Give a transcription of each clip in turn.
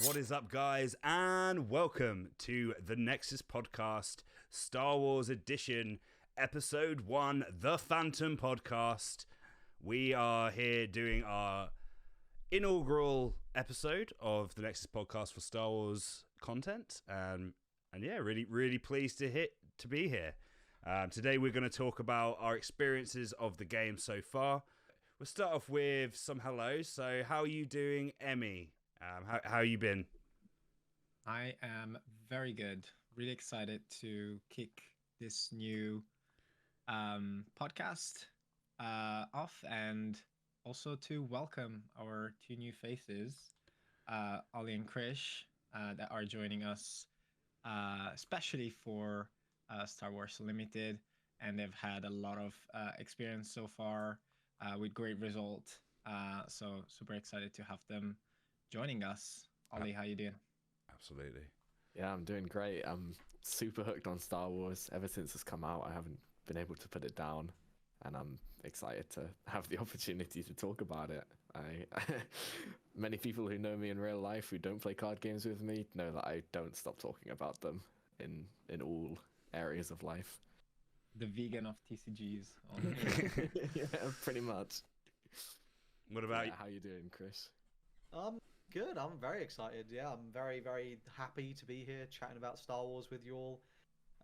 What is up, guys, and welcome to the Nexus Podcast, Star Wars Edition, Episode 1, The Phantom Podcast. We are here doing our inaugural episode of the Nexus Podcast for Star Wars content, and yeah, really pleased to be here. Today we're going to talk about our experiences of the game so far. We'll start off with some hellos. So, how are you doing, Emmy? How you been? I am very good. Really excited to kick this new podcast off, and also to welcome our two new faces, Ollie and Krish, that are joining us, especially for Star Wars Limited, and they've had a lot of experience so far with great result. So super excited to have them joining us. Ollie, how you doing? Absolutely. Yeah, I'm doing great. I'm super hooked on Star Wars. Ever since it's come out, I haven't been able to put it down, and I'm excited to have the opportunity to talk about it. Many people who know me in real life who don't play card games with me know that I don't stop talking about them in all areas of life. The vegan of TCGs. Yeah, pretty much. What about you? How you doing, Chris? Good. I'm very excited. Yeah, I'm very happy to be here chatting about Star Wars with you all.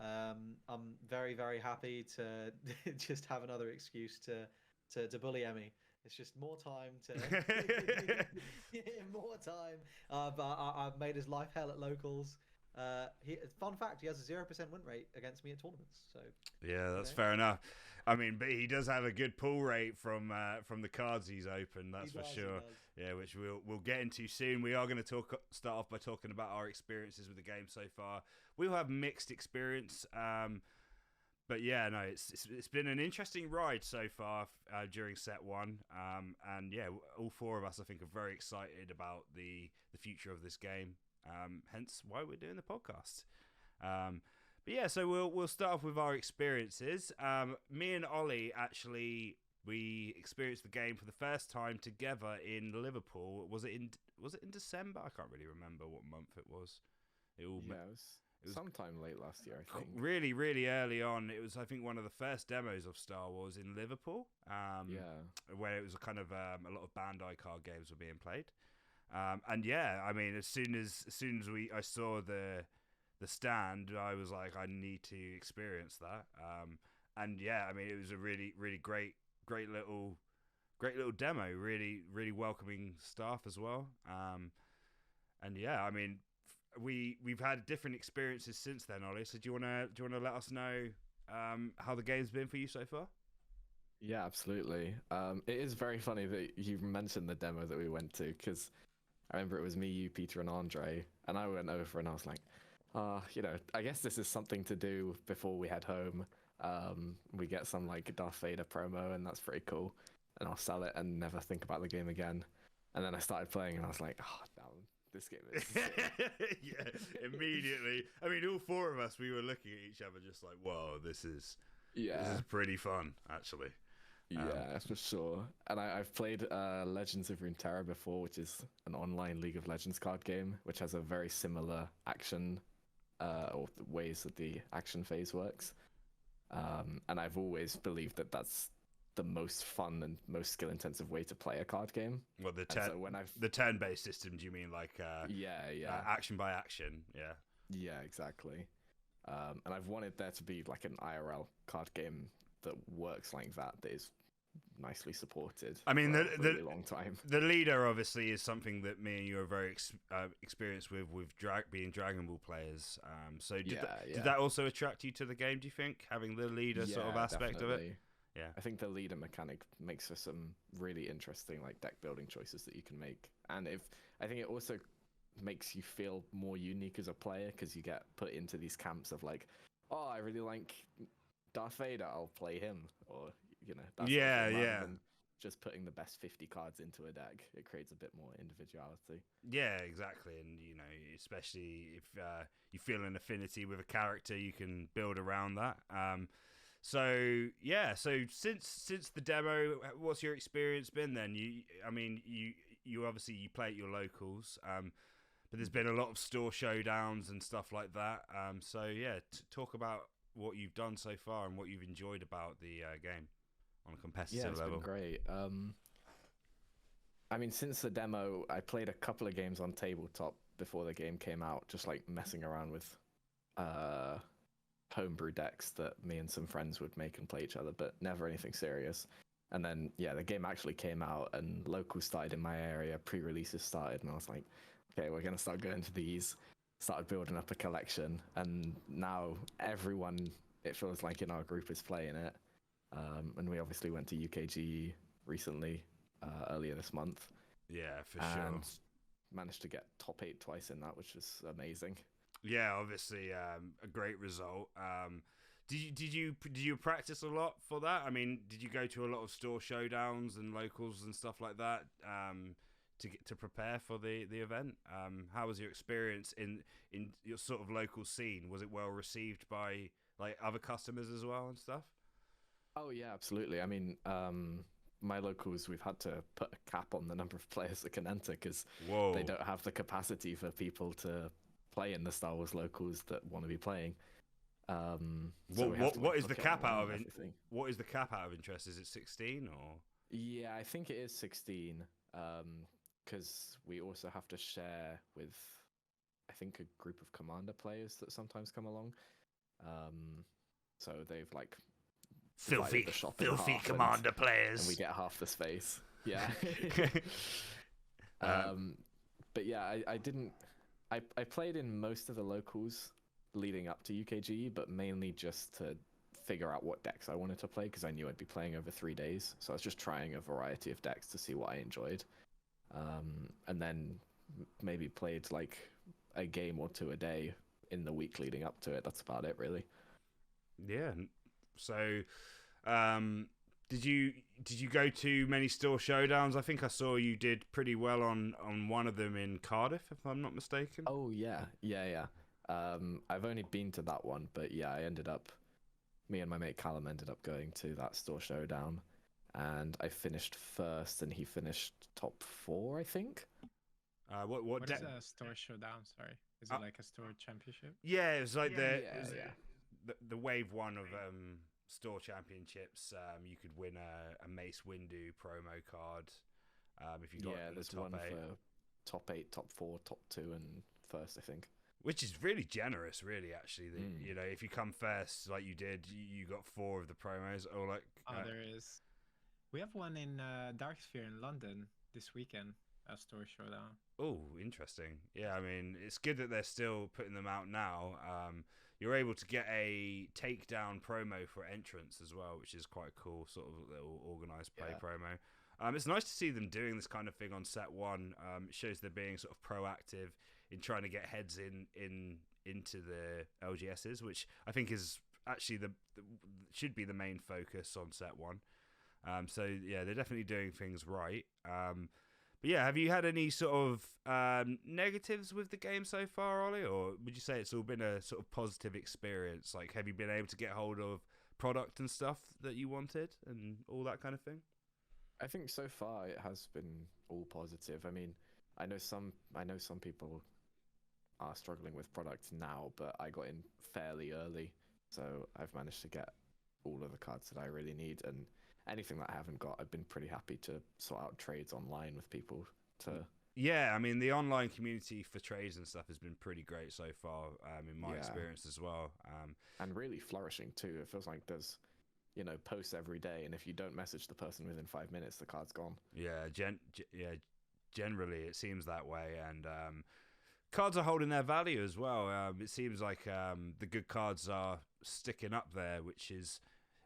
I'm very happy to just have another excuse to bully Emmy. It's just more time to more time. I've made his life hell at locals. Fun fact: he has a 0% win rate against me at tournaments. So yeah, that's fair enough. I mean, but he does have a good pull rate from the cards he's opened. That's for sure. Yeah, which we'll get into soon. We are going to start off by talking about our experiences with the game so far. We'll have mixed experience. But yeah, no, it's been an interesting ride so far during set one, and yeah, all four of us I think are very excited about the future of this game. Hence why we're doing the podcast. But yeah, so we'll start off with our experiences. Me and Ollie actually we experienced the game for the first time together in Liverpool. Was it in December? I can't really remember what month it was. It was sometime late last year, I think. Really early on. It was, I think, one of the first demos of Star Wars in Liverpool. Where it was a kind of a lot of Bandai card games were being played. And yeah, I mean, as soon as I saw the stand, I was like, I need to experience that. And yeah, I mean, it was a really great little demo. Really welcoming staff as well. And yeah, I mean, we've had different experiences since then, Ollie. So do you wanna let us know how the game's been for you so far? Yeah, absolutely. It is very funny that you mentioned the demo that we went to, because I remember it was me, you, Peter, and Andre, and I went over and I was like, I guess this is something to do before we head home. We get some like Darth Vader promo, and that's pretty cool. And I'll sell it and never think about the game again. And then I started playing, and I was like, oh, damn, this game is yeah, immediately. I mean, all four of us, we were looking at each other just like, whoa, this is pretty fun, actually. Yeah, for sure. And I've played Legends of Runeterra before, which is an online League of Legends card game, which has a very similar action or the ways that the action phase works. And I've always believed that that's the most fun and most skill-intensive way to play a card game. Well, the turn-based system, do you mean like action by action? Yeah. Yeah, exactly. And I've wanted there to be like an IRL card game that works like that is nicely supported. I mean, for a really long time. The leader obviously is something that me and you are very experienced with being Dragon Ball players. So did that also attract you to the game? Do you think having the leader sort of aspect definitely. of it? Yeah, I think the leader mechanic makes for some really interesting like deck building choices that you can make, and I think it also makes you feel more unique as a player, because you get put into these camps of like, oh, I really like Darth Vader, I'll play him, or that's than just putting the best 50 cards into a deck. It creates a bit more individuality. Yeah, exactly. And especially if you feel an affinity with a character, you can build around that. So since the demo, what's your experience been then? You obviously you play at your locals, but there's been a lot of store showdowns and stuff like that. So yeah, talk about what you've done so far and what you've enjoyed about the game on a competitive level. Been great. I mean, since the demo, I played a couple of games on tabletop before the game came out, just like messing around with homebrew decks that me and some friends would make and play each other, but never anything serious. And then, yeah, the game actually came out and locals started in my area, pre-releases started, and I was like, okay, we're going to start going to these. Started building up a collection, and now everyone, it feels like, in our group is playing it. And we obviously went to UKG recently, earlier this month. Yeah, for sure. Managed to get top 8 twice in that, which was amazing. Yeah, obviously, a great result. Did you practice a lot for that? I mean, did you go to a lot of store showdowns and locals and stuff like that to prepare for the event? How was your experience in your sort of local scene? Was it well received by like other customers as well and stuff? Oh yeah, absolutely. I mean, my locals, we've had to put a cap on the number of players that can enter because they don't have the capacity for people to play in the Star Wars locals that want to be playing. What is the cap out of it? What is the cap out of interest? Is it 16 or? Yeah, I think it is 16. Because we also have to share with, I think, a group of commander players that sometimes come along. So they've like filthy commander players, and we get half the space. Yeah. But yeah, I played in most of the locals leading up to UKG, but mainly just to figure out what decks I wanted to play because I knew I'd be playing over 3 days. So I was just trying a variety of decks to see what I enjoyed. And then maybe played like a game or two a day in the week leading up to it. That's about it, really. Yeah. So, did you go to many store showdowns? I think I saw you did pretty well on one of them in Cardiff, if I'm not mistaken. Oh yeah. I've only been to that one, but yeah, me and my mate Callum ended up going to that store showdown, and I finished first, and he finished top 4, I think. What is a store showdown? Sorry, is it like a store championship? Yeah, it was like the wave 1 of store championships. You could win a Mace Windu promo card if you got there's the top one 8. for top 8, top 4, top 2, and first, I think. Which is really generous, really. Actually, you know, if you come first, like you did, you got 4 of the promos, or like. There is. We have one in Darksphere in London this weekend. A store showdown. Oh, interesting. Yeah, I mean, it's good that they're still putting them out now. You're able to get a takedown promo for entrance as well, which is quite cool, sort of little organized play promo. It's nice to see them doing this kind of thing on set 1. It shows they're being sort of proactive in trying to get heads into the LGSs, which I think is actually should be the main focus on set 1. So yeah, they're definitely doing things right. But yeah, have you had any sort of negatives with the game so far, Ollie, or would you say it's all been a sort of positive experience? Like, have you been able to get hold of product and stuff that you wanted and all that kind of thing? I think so far it has been all positive. I mean, I know some people are struggling with product now, but I got in fairly early, so I've managed to get all of the cards that I really need, and anything that I haven't got, I've been pretty happy to sort out trades online with people to... Yeah, I mean, the online community for trades and stuff has been pretty great so far, in my experience as well. And really flourishing too. It feels like there's, posts every day, and if you don't message the person within 5 minutes, the card's gone. Yeah, generally it seems that way, and cards are holding their value as well. It seems like the good cards are sticking up there, which is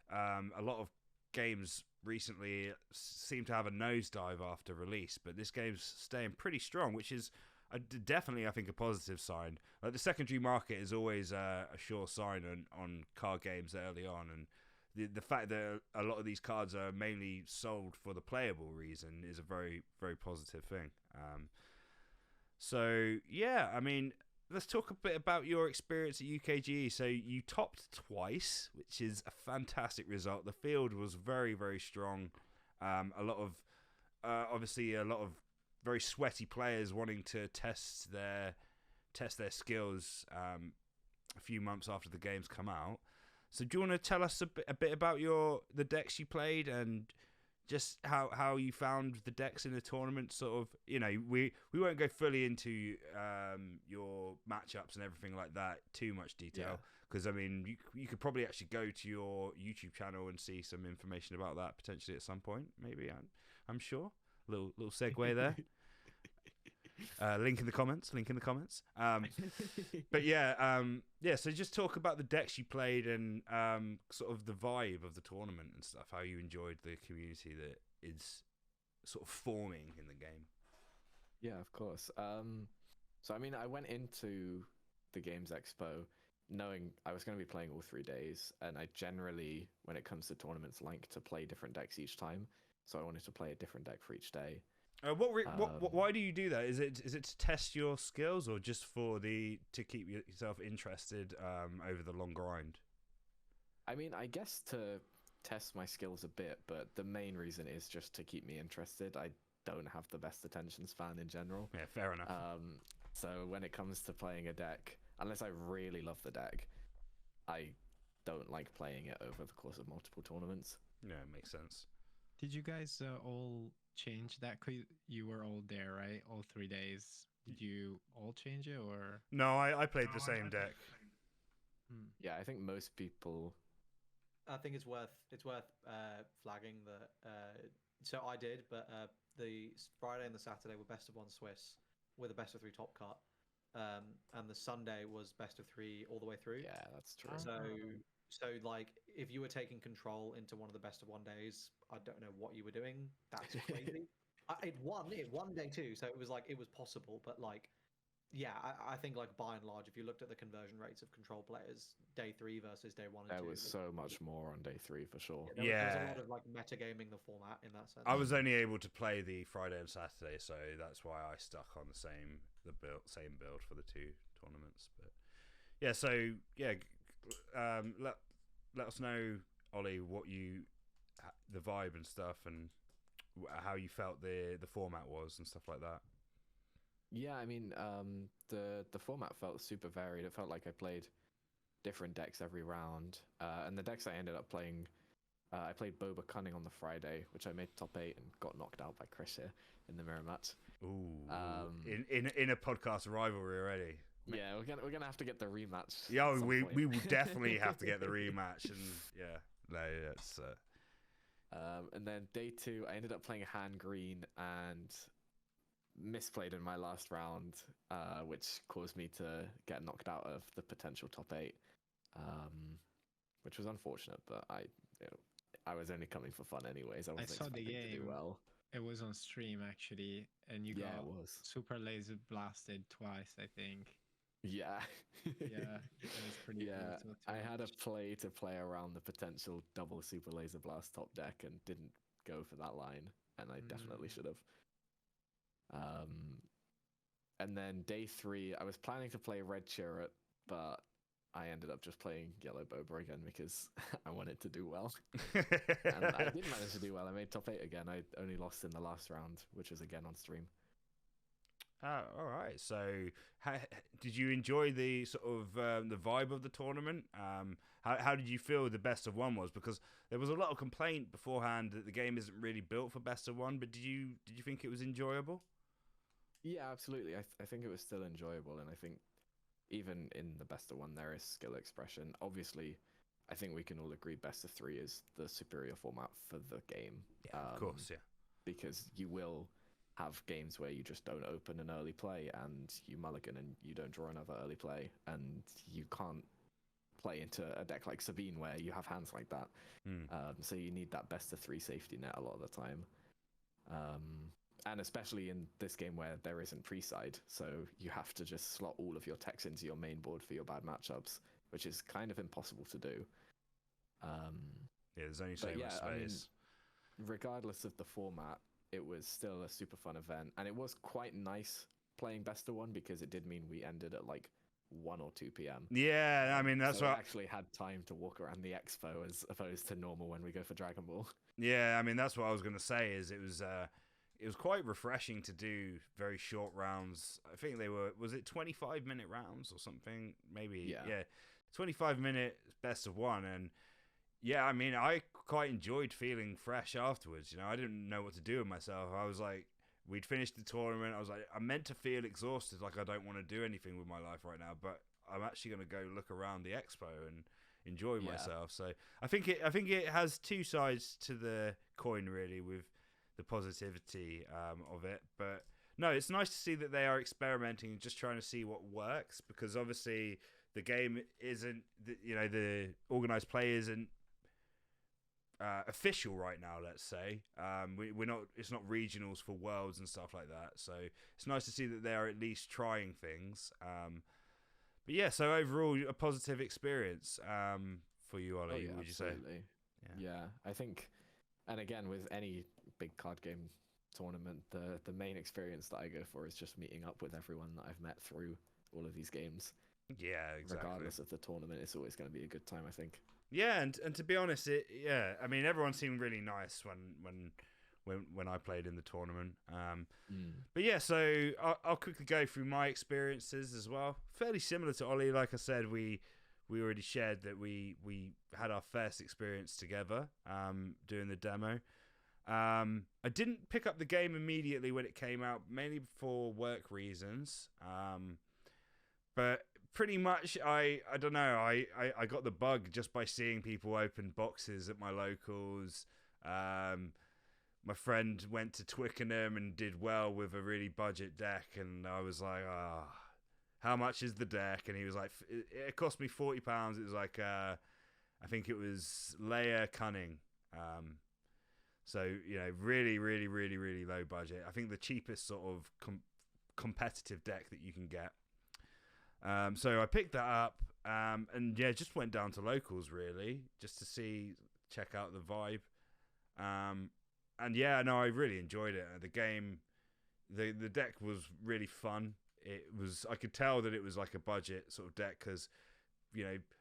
a lot of games recently seem to have a nosedive after release, but this game's staying pretty strong, which is definitely, I think, a positive sign. Like, the secondary market is always a sure sign on card games early on, and the fact that a lot of these cards are mainly sold for the playable reason is a very, very positive thing. So yeah, I mean, let's talk a bit about your experience at UKGE. So you topped twice, which is a fantastic result. The field was very, very strong. A lot of very sweaty players wanting to test their skills a few months after the games come out. So do you want to tell us a bit about the decks you played and just how you found the decks in the tournament? Sort of, we won't go fully into your matchups and everything like that too much detail, because I mean you could probably actually go to your YouTube channel and see some information about that potentially at some point. Maybe I'm sure. Little segue there. Link in the comments. But so just talk about the decks you played and sort of the vibe of the tournament and stuff. How you enjoyed the community that is sort of forming in the game. Yeah, of course. So I mean, I went into the Games Expo knowing I was going to be playing all 3 days, and I generally, when it comes to tournaments, like to play different decks each time. So I wanted to play a different deck for each day. Why do you do that? Is it to test your skills, or just to keep yourself interested over the long grind? I mean, I guess to test my skills a bit, but the main reason is just to keep me interested. I don't have the best attention span in general. Yeah, fair enough. So when it comes to playing a deck, unless I really love the deck, I don't like playing it over the course of multiple tournaments. Yeah, it makes sense. Did you guys all change that? 'Cause you were all there, right? All 3 days. Did you all change it, or? No, I played the same deck. Yeah, I think most people. I think it's worth flagging that. So I did, but the Friday and the Saturday were best of 1 Swiss with a best of 3 top cut, and the Sunday was best of 3 all the way through. Yeah, that's true. So like, if you were taking control into one of the best of 1 days, I don't know what you were doing. That's crazy. It won day 2, so it was possible, but like, yeah, I think like by and large, if you looked at the conversion rates of control players, day 3 versus day 1 and 2, there was so much more on day 3 for sure. There was a lot of like metagaming the format in that sense. I was only able to play the Friday and Saturday, so that's why I stuck on the same build for the 2 tournaments. But yeah, so yeah, let us know, Ollie, the vibe and stuff, and how you felt the format was and stuff like that. Yeah, I mean, the format felt super varied. It felt like I played different decks every round, and the decks I ended up playing, I played Boba Cunning on the Friday, which I made top 8 and got knocked out by Chris here in the mirror match. Ooh, in a podcast rivalry already. Yeah, we're gonna have to get the rematch. Yeah, we will definitely have to get the rematch, and yeah, no, that's. And then day 2, I ended up playing a hand green and misplayed in my last round, which caused me to get knocked out of the potential top 8, which was unfortunate. But I was only coming for fun anyways. I wasn't saw the expecting to do game. well. It was on stream actually, and you got super laser blasted twice, I think. Yeah. Yeah, it was pretty cool. I had a play to play around the potential double super laser blast top deck and didn't go for that line, and I definitely should have. And then day 3, I was planning to play red Chirrut, but I ended up just playing yellow Boba again because I wanted to do well. And I did manage to do well. I made top 8 again. I only lost in the last round, which was again on stream. All right. So, did you enjoy the sort of the vibe of the tournament? How did you feel the best of 1 was? Because there was a lot of complaint beforehand that the game isn't really built for best of 1. But did you think it was enjoyable? Yeah, absolutely. I think it was still enjoyable, and I think even in the best of 1 there is skill expression. Obviously, I think we can all agree best of 3 is the superior format for the game. Yeah, of course, yeah. Because you will have games where you just don't open an early play and you mulligan and you don't draw another early play, and you can't play into a deck like Sabine where you have hands like that. So you need that best of 3 safety net a lot of the time. And especially in this game where there isn't pre-side, so you have to just slot all of your techs into your main board for your bad matchups, which is kind of impossible to do. Yeah, there's only so much space. I mean, regardless of the format, it was still a super fun event, and it was quite nice playing best of 1 because it did mean we ended at like 1 or 2 p.m. Yeah, I mean that's so what I actually had time to walk around the expo as opposed to normal when we go for Dragon Ball. Yeah, I mean that's what I was gonna say. Is it was it was quite refreshing to do very short rounds. I think was it 25-minute rounds or something? Maybe, yeah. 25-minute best of one. And yeah, I mean, I quite enjoyed feeling fresh afterwards. You know, I didn't know what to do with myself. I was like, we'd finished the tournament. I was like, I'm meant to feel exhausted, like I don't want to do anything with my life right now, but I'm actually going to go look around the expo and enjoy myself. So I think it has two sides to the coin, really, with the positivity of it. But no, it's nice to see that they are experimenting and just trying to see what works, because obviously the game isn't, the organized play isn't official right now, let's say. We're not, it's not regionals for worlds and stuff like that. So it's nice to see that they are at least trying things. But yeah, so overall a positive experience for you, Ollie, would you absolutely. say? Yeah, I think, and again, with any big card game tournament, the main experience that I go for is just meeting up with everyone that I've met through all of these games. Yeah, exactly. Regardless of the tournament, it's always going to be a good time, I think. Yeah, and to be honest, I mean, everyone seemed really nice when I played in the tournament. But yeah, so I'll quickly go through my experiences as well. Fairly similar to Ollie, like I said, we already shared that we had our first experience together doing the demo. I didn't pick up the game immediately when it came out, mainly for work reasons. But pretty much, I don't know, I got the bug just by seeing people open boxes at my locals. My friend went to Twickenham and did well with a really budget deck, and I was like, how much is the deck? And he was like, it cost me £40. It was like, I think it was Layer Cunning. So, really, really, really, really low budget. I think the cheapest sort of competitive deck that you can get. So I picked that up, and yeah, just went down to locals really, just to check out the vibe. And yeah, no, I really enjoyed it. The game, the deck was really fun. I could tell that it was like a budget sort of deck, because,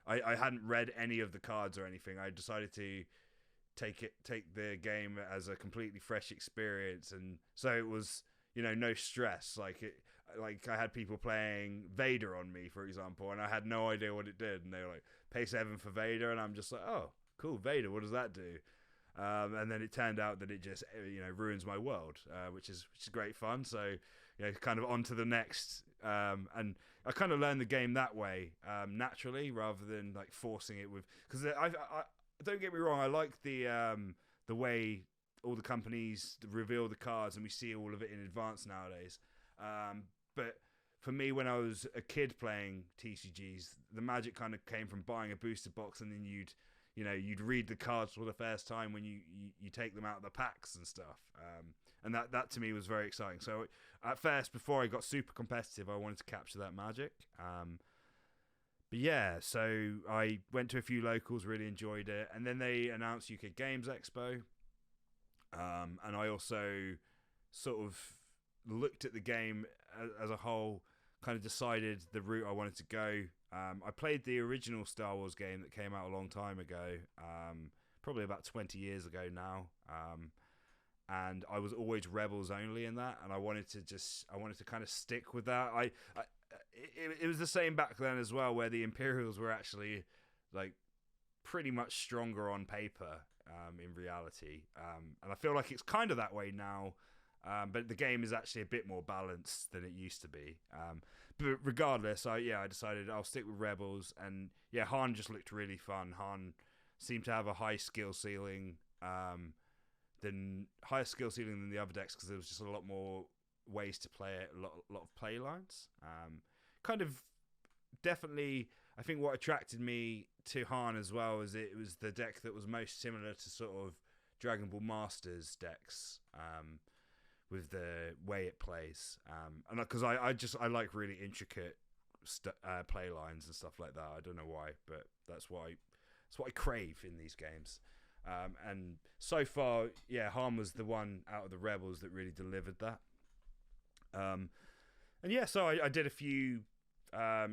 I hadn't read any of the cards or anything. I decided to take the game as a completely fresh experience, and so it was, no stress. Like I had people playing Vader on me, for example, and I had no idea what it did, and they were like, pay 7 for Vader, and I'm just like, oh, cool, Vader, what does that do? And then it turned out that it just, ruins my world, which is great fun. So, kind of on to the next, and I kind of learned the game that way, naturally, rather than like forcing it with, because I don't get me wrong, I like the way all the companies reveal the cards and we see all of it in advance nowadays. But for me, when I was a kid playing TCGs, the magic kind of came from buying a booster box, and then you'd read the cards for the first time when you take them out of the packs and stuff. And that to me was very exciting. So at first, before I got super competitive, I wanted to capture that magic. But yeah, so I went to a few locals, really enjoyed it. And then they announced UK Games Expo. And I also sort of looked at the game as a whole, kind of decided the route I wanted to go. I played the original Star Wars game that came out a long time ago, probably about 20 years ago now. And I was always Rebels only in that, and I wanted to kind of stick with that. It was the same back then as well, where the Imperials were actually like pretty much stronger on paper in reality. And I feel like it's kind of that way now. But the game is actually a bit more balanced than it used to be. But regardless, I decided I'll stick with Rebels. And yeah, Han just looked really fun. Han seemed to have a high skill ceiling, higher skill ceiling than the other decks, because there was just a lot more ways to play it, a lot of play lines. Kind of definitely, I think what attracted me to Han as well is it was the deck that was most similar to sort of Dragon Ball Masters decks. With the way it plays, and because I like really intricate play lines and stuff like that. I don't know why, but that's what I crave in these games. And so far, yeah, Han was the one out of the Rebels that really delivered that. And yeah, so I did a few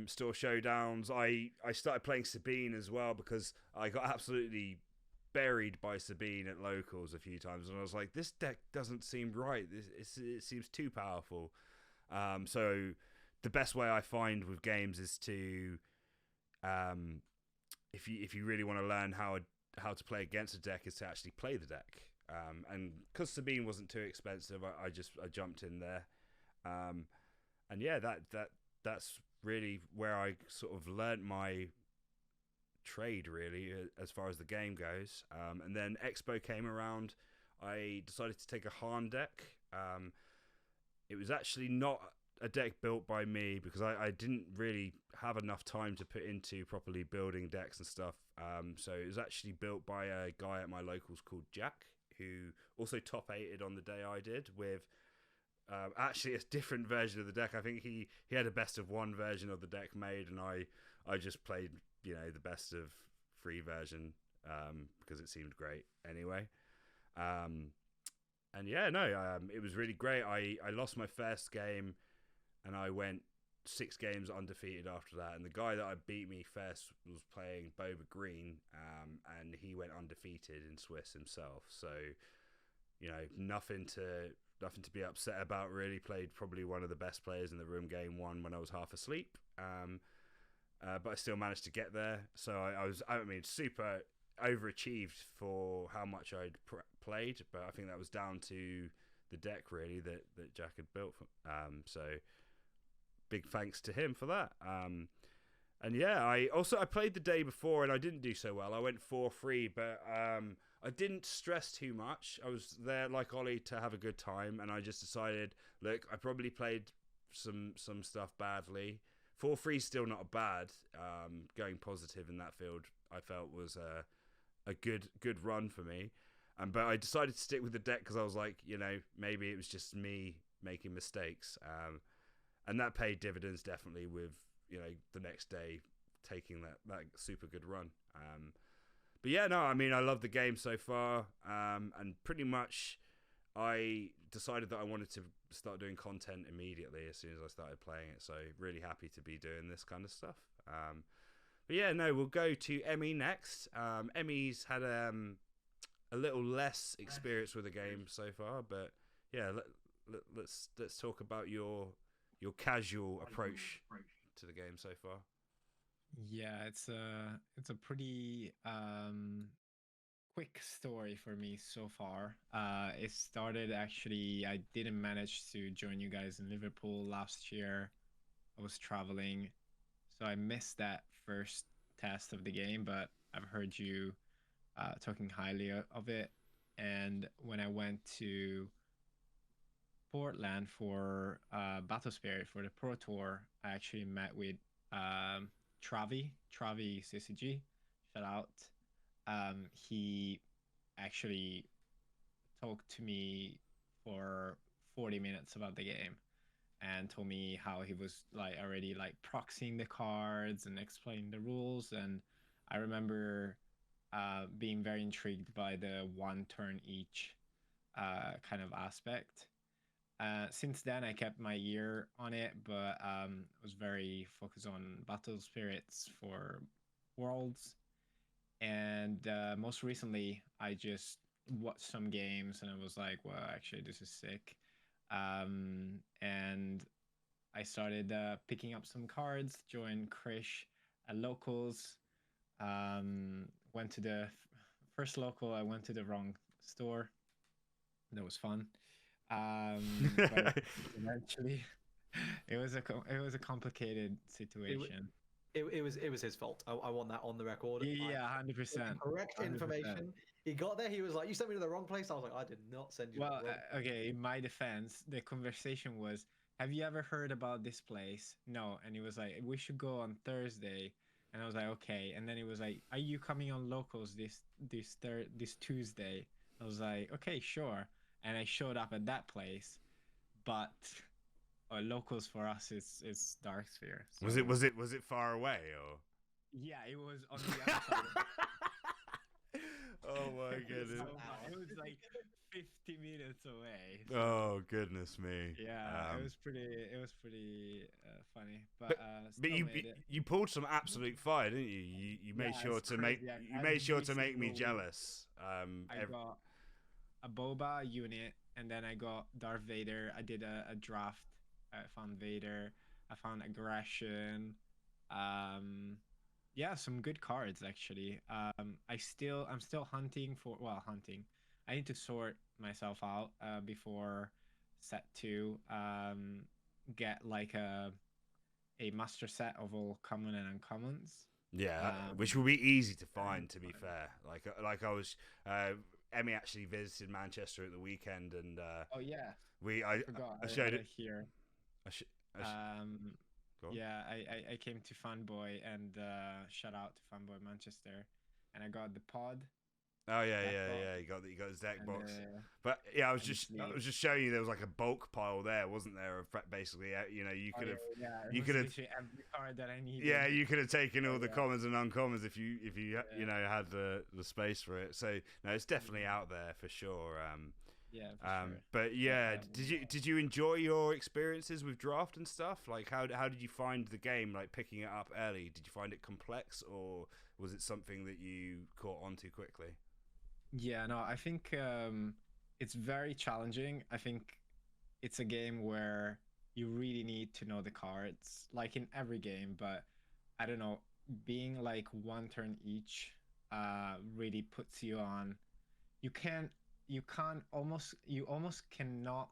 store showdowns. I started playing Sabine as well, because I got absolutely buried by Sabine at locals a few times, and I was like, this deck doesn't seem right. It seems too powerful. So the best way I find with games is to, if you really want to learn how to play against a deck, is to actually play the deck. And because Sabine wasn't too expensive, I jumped in there. And yeah, that's really where I sort of learnt my trade, really, as far as the game goes. And then Expo came around. I decided to take a Han deck. It was actually not a deck built by me, because I didn't really have enough time to put into properly building decks and stuff. So it was actually built by a guy at my locals called Jack, who also top 8'd on the day I did with actually a different version of the deck. I think he had a best of one version of the deck made, and I just played, the best of 3 version because it seemed great anyway. And yeah, no, it was really great. I lost my first game, and I went 6 games undefeated after that. And the guy that I beat me first was playing Boba Green, and he went undefeated in Swiss himself. So, nothing to be upset about, really. Played probably one of the best players in the room game 1 when I was half asleep. But I still managed to get there. So I was super overachieved for how much I'd played, but I think that was down to the deck, really, that Jack had built. So big thanks to him for that. And yeah, I played the day before, and I didn't do so well. I went 4-3, but I didn't stress too much. I was there, like Ollie, to have a good time, and I just decided, look, I probably played some stuff badly. 4-3 is still not bad. Going positive in that field, I felt, was a good run for me. But I decided to stick with the deck because I was like, maybe it was just me making mistakes. And that paid dividends, definitely, with, the next day taking that super good run. But yeah, no, I love the game so far. And pretty much I decided that I wanted to start doing content immediately as soon as I started playing it. So really happy to be doing this kind of stuff. But yeah, no, we'll go to Emmy next. Emmy's had a little less experience with the game so far, but yeah, let's talk about your casual approach to the game so far. Yeah, it's a pretty quick story for me so far. It started, actually, I didn't manage to join you guys in Liverpool last year. I was traveling, so I missed that first test of the game, but I've heard you talking highly of it. And when I went to Portland for Battle Spirit for the Pro Tour, I actually met with Travi CCG. Shout out. He actually talked to me for 40 minutes about the game and told me how he was already proxying the cards and explaining the rules. And I remember being very intrigued by the 1 turn each kind of aspect. Since then, I kept my ear on it, but was very focused on Battle Spirits for Worlds. And most recently, I just watched some games, and I was like, well, actually, this is sick. And I started picking up some cards, joined Krish at locals. Went to the first local, I went to the wrong store. That was fun. But eventually, it was a complicated situation. It was his fault. I want that on the record. Yeah, 100%. Correct 100%. Information. He got there. He was like, "You sent me to the wrong place." I was like, "I did not send you." Well, to the wrong okay. In my defense, the conversation was, "Have you ever heard about this place?" No, and he was like, "We should go on Thursday." And I was like, "Okay." And then he was like, "Are you coming on locals this Tuesday?" I was like, "Okay, sure." And I showed up at that place, but locals for us is Darksphere. So... Was it far away, or? Yeah, it was on the other side. Oh my goodness. It was like 50 minutes away. So, Oh goodness me. yeah, it was pretty funny, But but still made it. you pulled some absolute fire, didn't you? You made Yeah, sure it's to make crazy. you made sure Every to make me single week jealous. I got a Boba unit, and then I got Darth Vader. I did a draft. I found Vader. I found aggression. Um, yeah, some good cards actually. I'm still hunting for hunting. I need to sort myself out before set two. Get like a master set of all common and uncommons. Yeah, which will be easy to find. To be fun. fair, like I was, Emmy actually visited Manchester at the weekend, and Oh yeah, I forgot. I I showed had it. here. Go on. Yeah, I came to Fanboy and shout out to Fanboy Manchester, and I got the pod. Oh yeah, Deck yeah, box, yeah. You got his deck and, box. But yeah, I was and the just sleeve. showing you there was like a bulk pile there, wasn't there? Of basically, you know, you Oh, could have, yeah, you it could was have, literally every card that I needed. yeah, you could have taken all the yeah. commons and uncommons if you you know Yeah. had the space for it. So no, it's definitely out there for sure. Yeah, for sure. But yeah, Yeah, did you enjoy your experiences with draft and stuff? Like how did you find the game? Like picking it up early, did you find it complex, or was it something that you caught on to quickly? Yeah, no, I think it's very challenging. I think it's a game where you really need to know the cards, like in every game, but I don't know, being like one turn each really puts you on. You can you almost cannot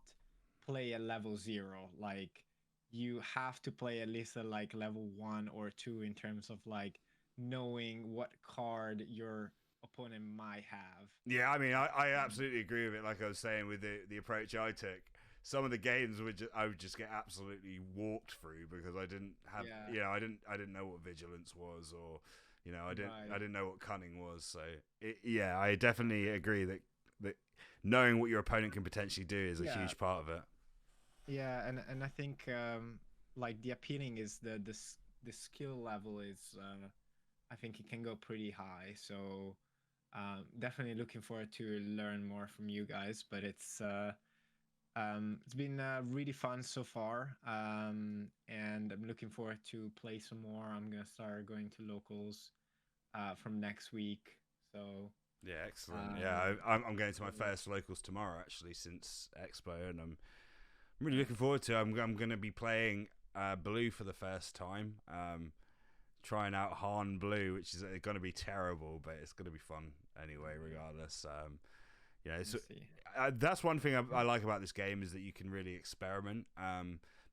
play a level 0. Like you have to play at least a like level 1 or 2 in terms of like knowing what card your opponent might have. Yeah, I mean, I absolutely agree with it. Like I was saying, with the approach I took, some of the games I would just get absolutely walked through because I didn't have, Yeah. you know, I didn't know what vigilance was, or you know, I Right. didn't know what cunning was. So yeah, I definitely agree that knowing what your opponent can potentially do is a Yeah. huge part of it. Yeah, and I think like the appealing is the skill level is I think it can go pretty high. So definitely looking forward to learn more from you guys. But it's been really fun so far, and I'm looking forward to play some more. I'm gonna start going to locals from next week. So Yeah, excellent. Yeah, um, I'm going to my first locals tomorrow actually since Expo, and I'm really looking forward to it. I'm going to be playing Blue for the first time. Trying out Han Blue, which is going to be terrible, but it's going to be fun anyway, regardless. You know, so, that's one thing I like about this game is that you can really experiment.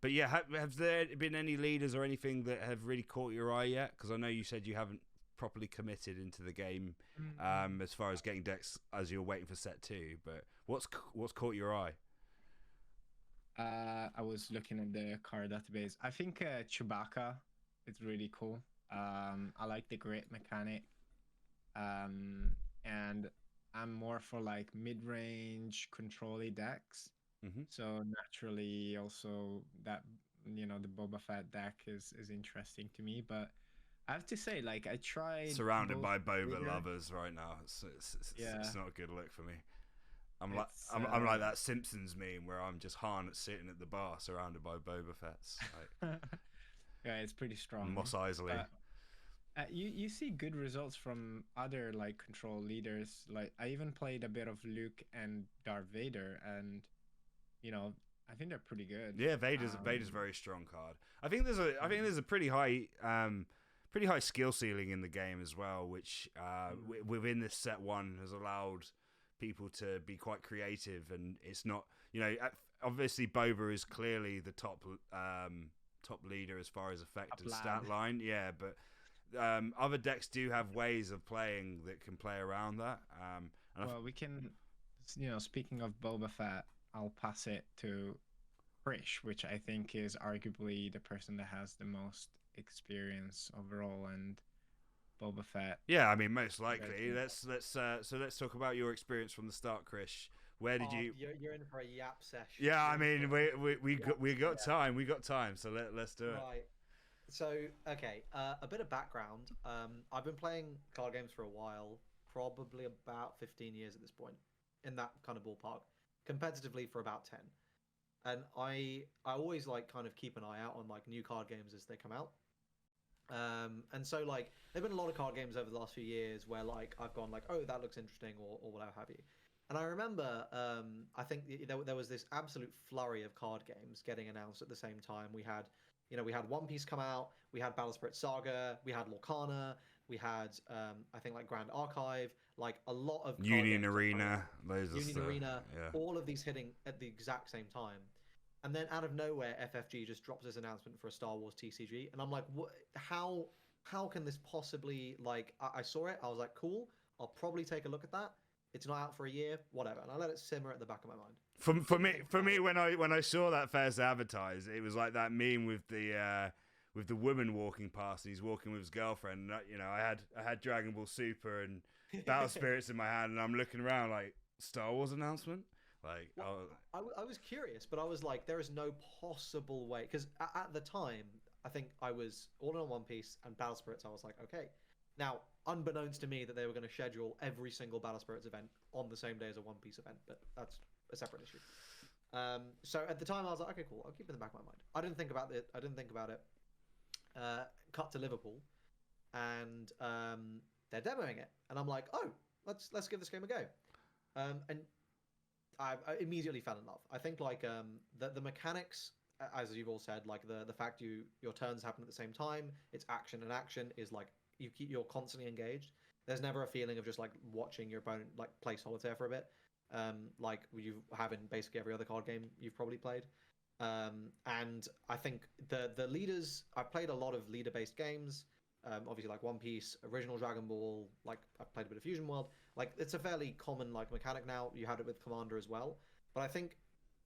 But yeah, have there been any leaders or anything that have really caught your eye yet? Because I know you said you haven't properly committed into the game as far as getting decks as you're waiting for set 2. But what's caught your eye? I was looking at the card database. I think Chewbacca is really cool. I like the grid mechanic. And I'm more for like mid-range control-y decks. Mm-hmm. So naturally, also that the Boba Fett deck is interesting to me. But I have to say, like I tried Surrounded by both Boba Vader. lovers right now. Yeah. It's not a good look for me. I'm It's, like that Simpsons meme where I'm just Han sitting at the bar surrounded by Boba Fett's. Like, yeah, it's pretty strong. Moss Eisley. You see good results from other like control leaders. Like I even played a bit of Luke and Darth Vader, and I think they're pretty good. Yeah, Vader's very strong card. I think there's a pretty high skill ceiling in the game as well, which within this set 1 has allowed people to be quite creative, and it's not, obviously Boba is clearly the top leader as far as effect and stat line, yeah, but other decks do have ways of playing that can play around that. Well, we can, speaking of Boba Fett, I'll pass it to Krish, which I think is arguably the person that has the most experience overall, and Boba Fett. Yeah, I mean, most likely. Let's talk about your experience from the start, Krish. Where did you? You're in for a yap session. Yeah, I mean, we got time. We got time. So let's do it. Right. So okay, a bit of background. I've been playing card games for a while, probably about 15 years at this point, in that kind of ballpark. Competitively for about 10. And I always like kind of keep an eye out on like new card games as they come out. And so like there've been a lot of card games over the last few years where like I've gone like, oh, that looks interesting, or whatever have you. And I remember I think there was this absolute flurry of card games getting announced at the same time. We had One Piece come out, we had Battle Spirit Saga, we had Lorcana, we had I think like Grand Archive, like a lot of Union Arena, all of these hitting at the exact same time. And then out of nowhere, FFG just drops this announcement for a Star Wars TCG, and I'm like, what? How can this possibly, like? I saw it, I was like, cool, I'll probably take a look at that. It's not out for a year, whatever, and I let it simmer at the back of my mind. For me, when I saw that first advertised, it was like that meme with the woman walking past, and he's walking with his girlfriend. And, I had Dragon Ball Super and Battle Spirits in my hand, and I'm looking around like Star Wars announcement. Like, I was curious, but I was like, there is no possible way, because at the time, I think I was all in on One Piece and Battle Spirits. I was like, okay. Now, unbeknownst to me that they were going to schedule every single Battle Spirits event on the same day as a One Piece event, but that's a separate issue. So at the time, I was like, okay, cool. I'll keep it in the back of my mind. I didn't think about it. Cut to Liverpool, and they're demoing it, and I'm like, oh, let's give this game a go. And I immediately fell in love. I think like the mechanics, as you've all said, like the fact your turns happen at the same time, it's action and action is like you're constantly engaged. There's never a feeling of just like watching your opponent like play solitaire for a bit, like you have in basically every other card game you've probably played. And I think the leaders, I've played a lot of leader-based games, obviously like One Piece, original Dragon Ball, like I've played a bit of Fusion World. Like it's a fairly common like mechanic now. You had it with Commander as well, but I think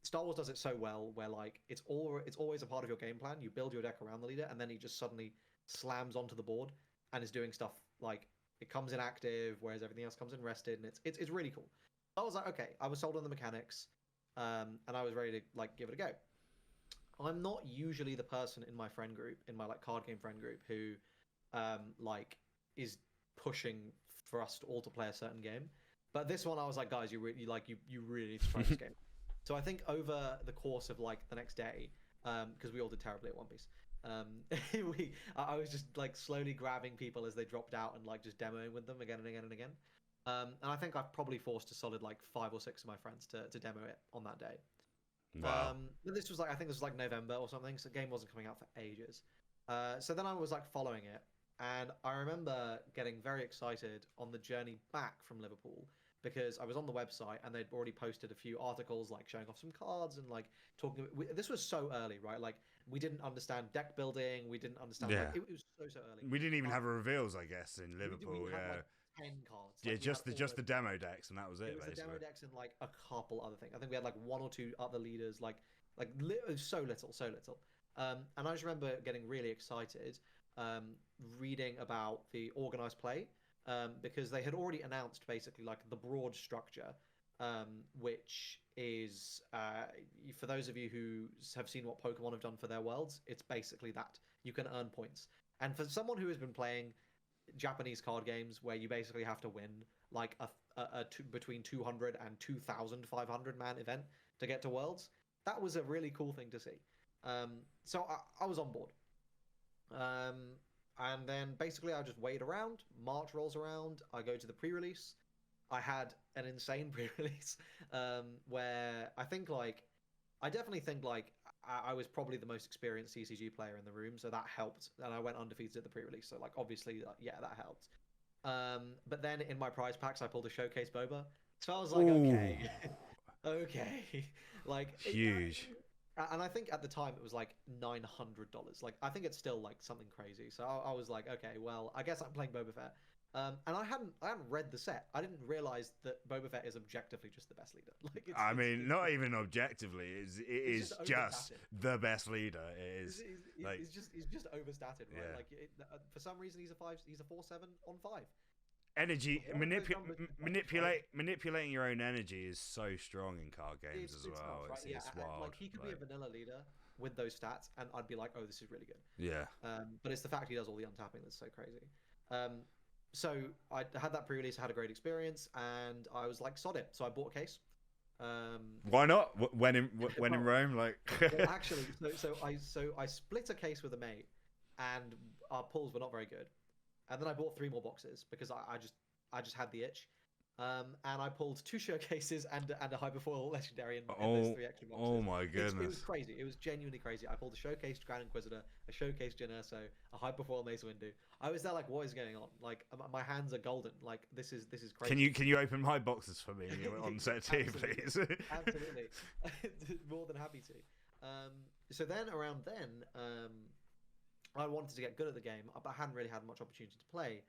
Star Wars does it so well where like it's always a part of your game plan. You build your deck around the leader, and then he just suddenly slams onto the board and is doing stuff like it comes in active, whereas everything else comes in rested, and it's really cool. I was like, okay, I was sold on the mechanics, and I was ready to like give it a go. I'm not usually the person in my friend group, in my like card game friend group, who like is pushing for us all to play a certain game. But this one, I was like, guys, you really need to try this game. So I think over the course of like the next day, because we all did terribly at One Piece, I was just like slowly grabbing people as they dropped out and like just demoing with them again and again and again. And I think I've probably forced a solid like 5 or 6 of my friends to demo it on that day. Wow. But this was like, I think this was like November or something, so the game wasn't coming out for ages. So then I was like following it, and I remember getting very excited on the journey back from Liverpool because I was on the website and they'd already posted a few articles like showing off some cards and like talking. This was so early, right? Like we didn't understand deck building, we didn't understand. Yeah. Like, it was so early. We didn't even have reveals, I guess, in Liverpool. We had, yeah. like, 10 cards. Yeah, Like, just the demo decks, and that was it. It was basically. the demo decks and like a couple other things. I think we had like 1 or 2 other leaders, so little. And I just remember getting really excited, reading about the organized play, because they had already announced basically like the broad structure, which is for those of you who have seen what Pokemon have done for their worlds, it's basically that you can earn points. And for someone who has been playing Japanese card games where you basically have to win like between 200 and 2,500 man event to get to Worlds, that was a really cool thing to see. So I was on board. And then basically I just wait around, March rolls around, I go to the pre-release. I had an insane pre-release where I definitely think I was probably the most experienced CCG player in the room, so that helped. And I went undefeated at the pre-release, so like obviously, yeah, that helped. But then in my prize packs, I pulled a showcase Boba, so I was like, okay, okay, like huge. And I think at the time it was like $900. Like I think it's still like something crazy. So I was like, okay, well, I guess I'm playing Boba Fett. And I hadn't read the set. I didn't realize that Boba Fett is objectively just the best leader. Like, not even objectively. It is just the best leader. It is. He's just overstated, right? Yeah. Like for some reason he's a 4/7 on 5. Energy manipulating your own energy is so strong in card games as well. Nuts, right? It's wild. Like he could be a vanilla leader with those stats, and I'd be like, oh, this is really good. Yeah. But it's the fact he does all the untapping that's so crazy. so I had that pre-release. I had a great experience, and I was like, sod it. So I bought a case. Why not? When in Rome, like. Well, actually, I split a case with a mate, and our pulls were not very good. And then I bought 3 more boxes because I just had the itch. And I pulled 2 showcases and a hyperfoil legendary in those 3 extra boxes. Oh my goodness! It was crazy. It was genuinely crazy. I pulled a showcased Grand Inquisitor, a showcased Jyn Erso, a hyperfoil Mace Windu. I was there like, what is going on? Like my hands are golden. Like this is crazy. Can you open my boxes for me on set too, please? Absolutely, more than happy to. So then around then, I wanted to get good at the game, but I hadn't really had much opportunity to play.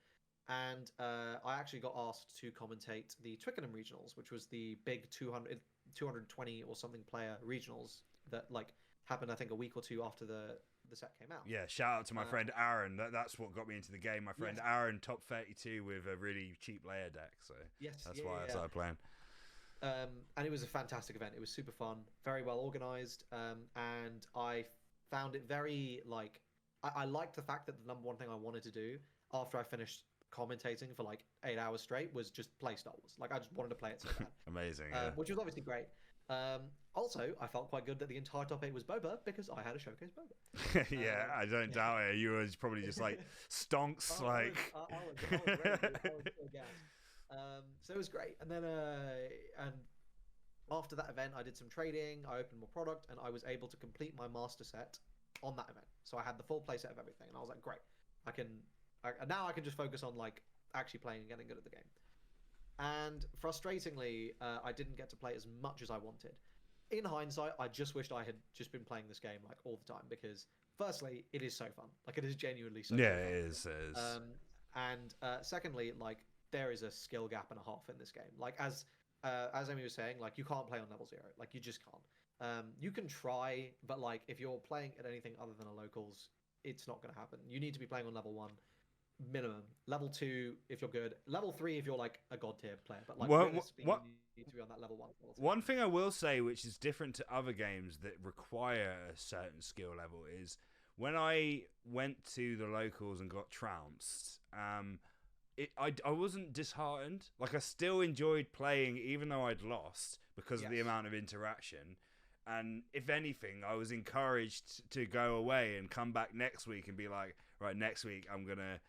And I actually got asked to commentate the Twickenham regionals, which was the big 220 or something player regionals that like happened, I think, a week or 2 after the set came out. Yeah, shout out to my friend Aaron. That's what got me into the game. My friend Aaron, top 32 with a really cheap layer deck. So that's why I started playing. And it was a fantastic event. It was super fun, very well organized, and I found it very like I liked the fact that the number one thing I wanted to do after I finished commentating for like 8 hours straight was just play Star Wars. Like I just wanted to play it so bad. Amazing. Which was obviously great. Also, I felt quite good that the entire top 8 was Boba because I had a showcase Boba. Yeah, I don't doubt it. You were probably just like stonks, like. I was ready. I was so gassed. So it was great. And then and after that event, I did some trading. I opened more product, and I was able to complete my master set on that event. So I had the full play set of everything, and I was like, great. Now I can just focus on like actually playing and getting good at the game. And frustratingly, I didn't get to play as much as I wanted. In hindsight, I just wished I had just been playing this game like all the time because, firstly, it is so fun. Like it is genuinely so. Yeah, fun. it is. And secondly, like there is a skill gap and a half in this game. Like as Amy was saying, like you can't play on level 0. Like you just can't. You can try, but like if you're playing at anything other than a locals, it's not going to happen. You need to be playing on level 1 minimum. Level 2 if you're good. Level 3 if you're like a god tier player. But like realistically, you need to be on that level 1. One thing I will say, which is different to other games that require a certain skill level, is when I went to the locals and got trounced, I wasn't disheartened. Like I still enjoyed playing even though I'd lost because of the amount of interaction. And if anything, I was encouraged to go away and come back next week and be like, right, next week I'm gonna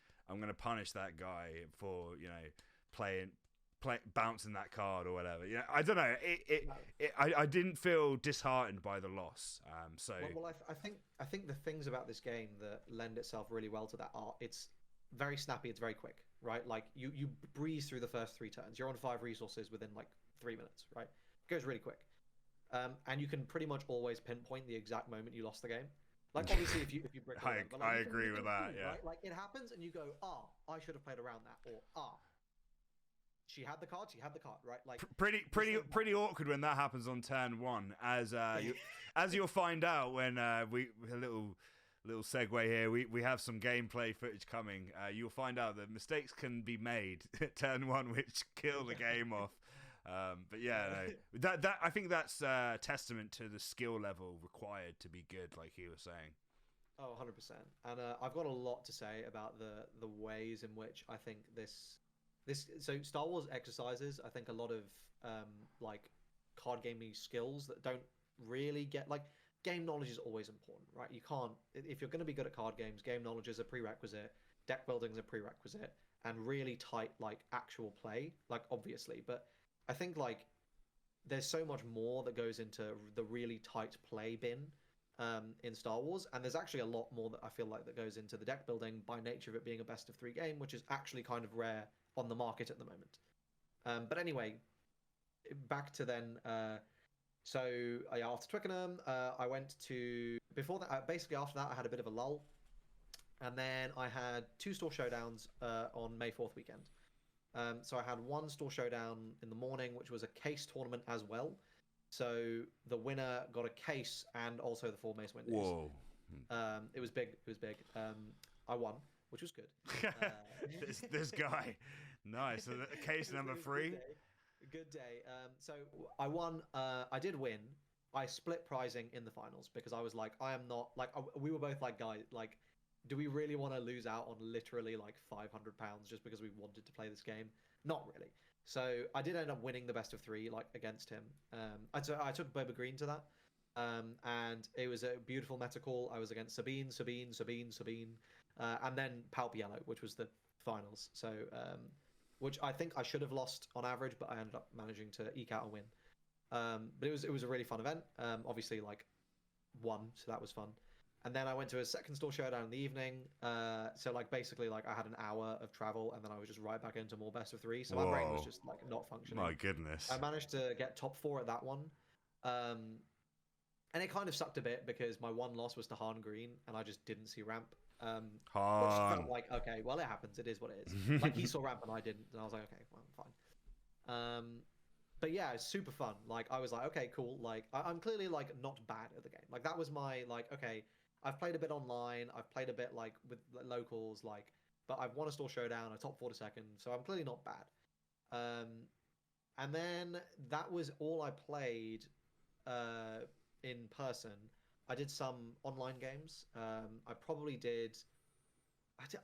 punish that guy for bouncing that card or whatever. You know, I don't know. I didn't feel disheartened by the loss. I think the things about this game that lend itself really well to that are it's very snappy. It's very quick, right? Like you breeze through the first 3 turns. You're on 5 resources within like 3 minutes, right? It goes really quick. And you can pretty much always pinpoint the exact moment you lost the game. Like obviously, if you brick, I agree with that. Yeah, right? Like it happens, and you go, I should have played around that, or she had the card, right? Like pretty awkward when that happens on turn 1, as you'll find out when we a little segue here. We have some gameplay footage coming. You'll find out that mistakes can be made at turn 1, which kill the game off. But yeah, no, that I think that's testament to the skill level required to be good, like you were saying. Oh, 100%. And I've got a lot to say about the ways in which I think this so Star Wars exercises, I think a lot of like card gaming skills that don't really get like game knowledge is always important, right? You can't if you're going to be good at card games, game knowledge is a prerequisite, deck building is a prerequisite, and really tight like actual play, like obviously, but I think like there's so much more that goes into the really tight play bin in Star Wars, and there's actually a lot more that I feel like that goes into the deck building by nature of it being a best of 3 game, which is actually kind of rare on the market at the moment. But anyway, back to then. So after Twickenham, I went to before that. Basically, after that, I had a bit of a lull, and then I had 2 store showdowns on May 4th weekend. So I had 1 store showdown in the morning, which was a case tournament as well. So the winner got a case and also the 4 Mace Windows. Whoa! It was big. I won, which was good. This guy, nice. So case number 3. Good day. So I won. I did win. I split prizing in the finals because I was like, I am not like we were both like guys like do we really want to lose out on literally like £500 just because we wanted to play this game? Not really. So I did end up winning the best of 3 like against him. I took Boba Green to that. And it was a beautiful meta call. I was against Sabine, and then Palp Yellow, which was the finals. So, which I think I should have lost on average, but I ended up managing to eke out a win. But it was a really fun event. Obviously, like won, so that was fun. And then I went to a second store showdown in the evening. So like basically like I had an hour of travel, and then I was just right back into more best of 3. So my brain was just like not functioning. My goodness. I managed to get top 4 at that one. And it kind of sucked a bit because my one loss was to Han Green, and I just didn't see ramp. Which felt like, okay, well, it happens. It is what it is. Like, he saw ramp and I didn't, and I was like, okay, well, fine. But yeah, it's super fun. Like, I was like, okay, cool. Like, I'm clearly, like, not bad at the game. Like, that was my, like, okay, I've played a bit online. I've played a bit, like, with locals, like, but I've won a store showdown, a top 4 to second, so I'm clearly not bad. And then that was all I played in person. I did some online games. I probably did.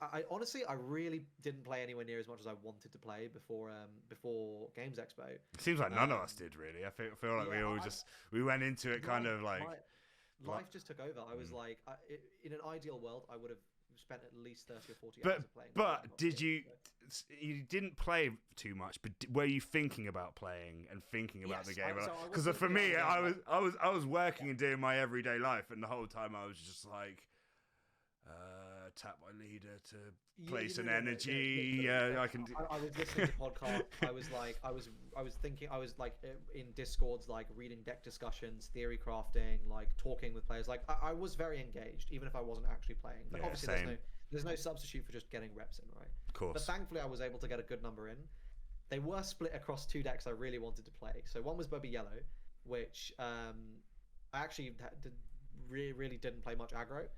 I honestly, I really didn't play anywhere near as much as I wanted to play before Games Expo. It seems like none of us did really. I feel like we went into it kind of like life just took over. I was like, in an ideal world, I would have spent at least 30 or 40 hours of playing. But did you? You didn't play too much, but were you thinking about playing and thinking about the game? Because for me, I was working and doing my everyday life, and the whole time I was just like, tap my leader to place an energy. I can. I was listening to podcasts. I was thinking. I was like in Discords, like reading deck discussions, theory crafting, like talking with players. Like I was very engaged, even if I wasn't actually playing. But obviously, there's no substitute for just getting reps in, right? Of course. But thankfully, I was able to get a good number in. They were split across 2 decks I really wanted to play. So one was Boba Yellow, which I actually really didn't play much aggro.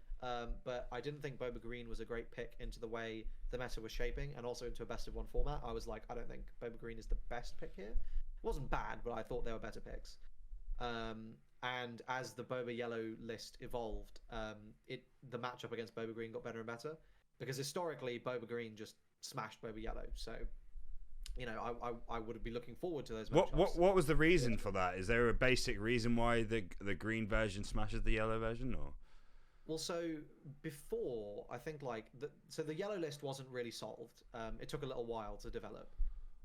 But I didn't think Boba Green was a great pick into the way the meta was shaping, and also into a best of 1 format. I was like, I don't think Boba Green is the best pick here. It wasn't bad, but I thought there were better picks. And as the Boba Yellow list evolved, the matchup against Boba Green got better and better, because historically Boba Green just smashed Boba Yellow. So, you know, I would be looking forward to those matchups. What was the reason for that? Is there a basic reason why the green version smashes the yellow version, or? Well, so before, I think like the yellow list wasn't really solved. It took a little while to develop.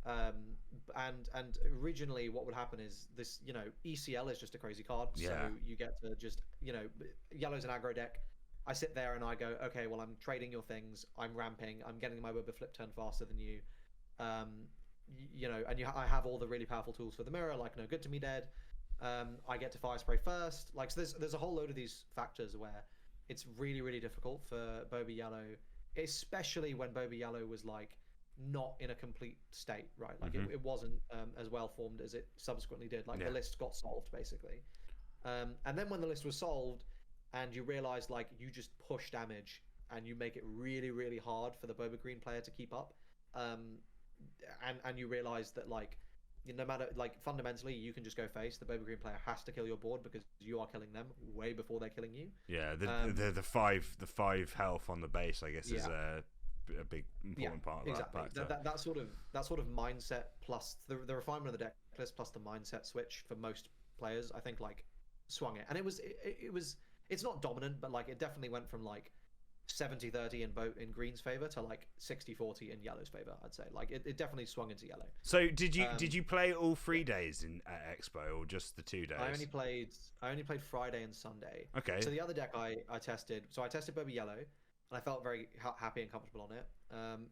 And originally what would happen is this, you know, ECL is just a crazy card. Yeah. So you get to just, you know, yellow's an aggro deck. I sit there and I go, okay, well, I'm trading your things. I'm ramping. I'm getting my Boba flip turn faster than you. You know, and I have all the really powerful tools for the mirror, like No Good to Me Dead. I get to fire spray first. Like, so there's a whole load of these factors where it's really, really difficult for Boba Yellow, especially when Boba Yellow was like not in a complete state, right? Like it wasn't as well formed as it subsequently did. Like the list got solved basically, and then when the list was solved, and you realize like you just push damage and you make it really, really hard for the Boba Green player to keep up, and you realize that like, no matter, like, fundamentally you can just go face. The Boba Green player has to kill your board because you are killing them way before they're killing you. Yeah, the five health on the base, I guess, is a big important part of exactly. That sort of mindset plus the refinement of the deck list plus the mindset switch for most players, I think, like, swung it. And it's not dominant, but like it definitely went from like 70-30 in Green's favor to like 60-40 in Yellow's favor. I'd say like it definitely swung into Yellow. So did you play all 3 days at Expo or just the 2 days? I only played Friday and Sunday. Okay. So the other deck I tested. So I tested Boba Yellow, and I felt very happy and comfortable on it.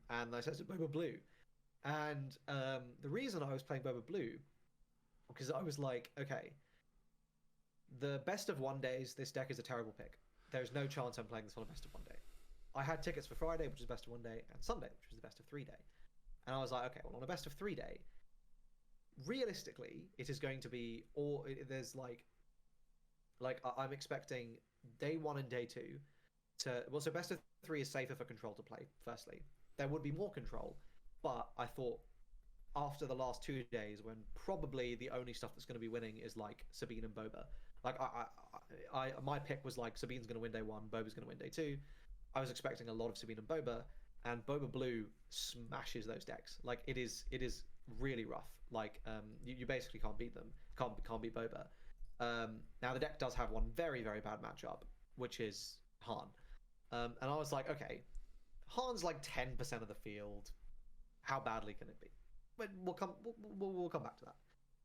And I tested Boba Blue, and the reason I was playing Boba Blue because I was like, okay, the best of 1 days, this deck is a terrible pick. There's no chance I'm playing this on a best of 1 day. I had tickets for Friday, which is best of 1 day, and Sunday, which was the best of 3 day. And I was like, okay, well, on a best of 3 day, realistically, it is going to be there's like I'm expecting day 1 and day 2 so best of 3 is safer for control to play. Firstly, there would be more control, but I thought after the last 2 days, when probably the only stuff that's going to be winning is like Sabine and Boba. Like my pick was like Sabine's going to win day 1, Boba's going to win day 2. I was expecting a lot of Sabine and Boba, and Boba Blue smashes those decks. Like it is really rough. Like you basically can't beat them. Can't beat Boba. Now the deck does have one very very bad matchup, which is Han. And I was like, okay, Han's like 10% of the field. How badly can it be? But we'll come back to that.